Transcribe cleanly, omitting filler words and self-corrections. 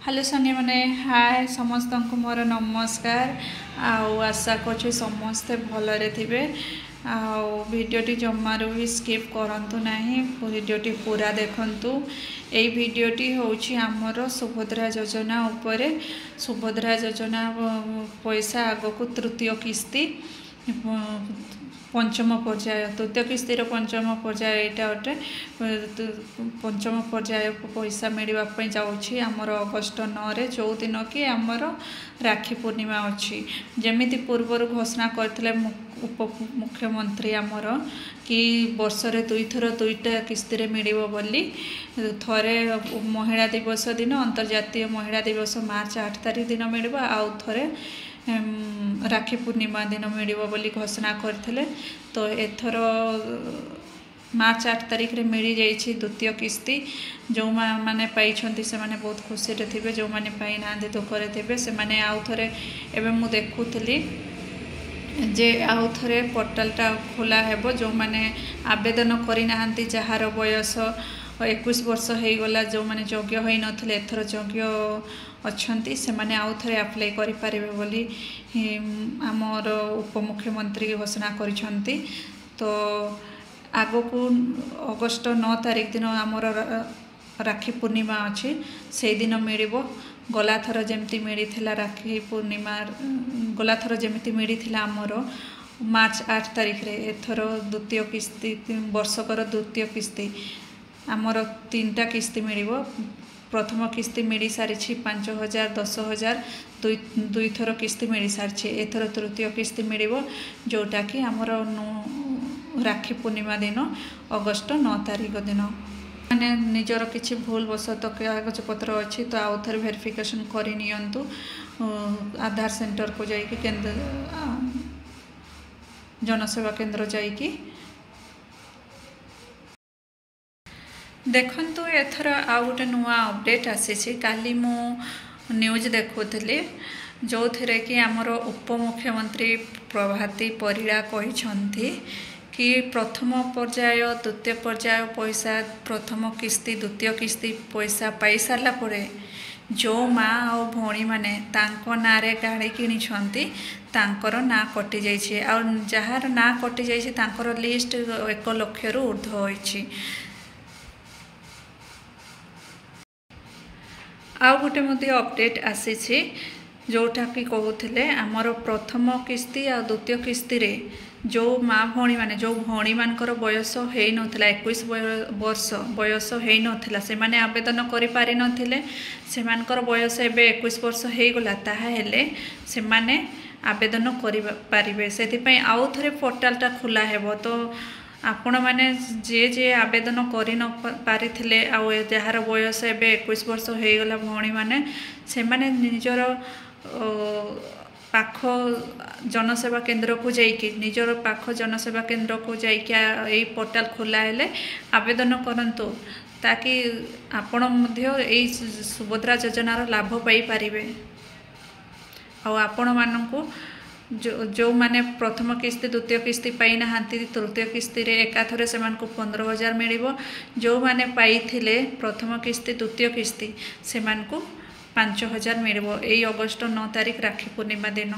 Hello Sunny मैंने हाय समस्त को मोर नमस्कार आशा कर समस्ते भलरे थे भिडटी जमारू भी स्किप करंतु नहीं भिडटी पूरा देखंतु यही भिडटी होची आमर सुभद्रा योजना उपरे सुभद्रा योजना पैसा आग को तृतीय किस्ती पंचम पर्याय तृतीय किस्तिर पंचम पर्याय यहाँ अटे पंचम पर्याय पैसा मिलवाई जाऊँगी आमर अगस्ट 9 रे जो दिन कि आमर राखी पूर्णिमा अच्छी जमीती पूर्वर घोषणा करते उप मुख्यमंत्री आमर कि वर्ष रे दुईटा किस्ती मिल बोली थरे महिला दिवस दिन अंतर्जातीय महिला दिवस मार्च 8 तारीख दिन मिल आउ थे राखी पूर्णिमा दिन मिल बोली घोषणा करते तो एथर मार्च 8 तारीख रे मिल जाइए द्वितीय किस्ती जो मैंने पाई से मैंने बहुत खुशी थे जो मैंने पाई ना दुखरे थे से मैंने आउ थे एवं मु देखुली जे आउ थे पोर्टालटा खोला हेबो जो मैंने आवेदन करना जार बयस 21 वर्ष हो गला जो मैंने योग्य हो नथिले एथर योग्य अच्छी से मैंने आउ थे अप्लाई करें बोली आमर उपमुख्यमंत्री घोषणा करिसेंती तो आग को अगस्ट 9 तारीख दिन आमर राखी पूर्णिमा अच्छी से दिन मिल गला थर जमती मिलता राखी पूर्णिमा गला थर जमती मिलता आमर मार्च 8 तारीख रे एथर द्वितीय किस्ती वर्षकर द्वितीय किस्ती आमर 3टा किस्ती मिल प्रथम किस्ती मिल सारी 5,000 10,000 दुई थर किस्ती मिल सारी एथर तृतीय किस्ती मिल जोटा कि आमर राखी पूर्णिमा दिन अगस्ट 9 तारीख दिन मैंने निजर किसी भूल वशत कागज पत्र अच्छी तो आउ थे वेरिफिकेशन करनी आधार सेंटर को जाइए केंद्र जनसेवा केंद्र जाइए देखंतु एथर आउ गोटे नुआ अपडेट आसी काली मु न्यूज देखुली जो थे कि आमर उपमुख्यमंत्री प्रभाती परिड़ा कही कि प्रथम पर्याय द्वितीय पर्याय पैसा प्रथम किस्ती द्वितीय किस्ती पैसा पाई सारा परे जो माँ और भौणी मैंने ना रे गाड़ी किणी तांकर ना कटि जाइए और जार ना कटि जाइए तांकर लिस्ट 1 लाख रु ऊर्ध्व होइछि आउ गोटे मध्य अपडेट आसी जोटा कि कहते आमर प्रथम किस्ती आ द्वितीय किस्ती रे जो माँ भौणी माने जो भौणी मानकर बयस हो नथिला 21 वर्ष बयस हो नथिला से माने आवेदन करि पारि नथिले से मानकर बयस एबे 21 वर्ष हो गला ताहा हेले से माने आवेदन करि पारिबे सेति पई आउ थरे पोर्टालटा खोला हेबो तो आपण मैंने जे आवेदन कर न पारिथिले आउ जार बयस एबे 21 वर्ष हो गला भौणी माने से माने निजर पाख जनसेवा केंद्र को जाइए निजर पाख जनसेवा केंद्र को जाइए पोर्टाल खोला हेले आवेदन करंतु ताकि आपण मध्य एई सुभद्रा योजनार लाभ पाई पारिबे आउ आपण माननकु जो माने प्रथम किस्ती द्वितीय किस्ती पाई ना तृतीय किस्ती रे एकाथरे से 15,000 मिल जो माने पाई थिले प्रथम किस्ती द्वितीय किस्ती से 5,000 मिल यही अगस्ट 9 तारीख राखी पूर्णिमा दिन।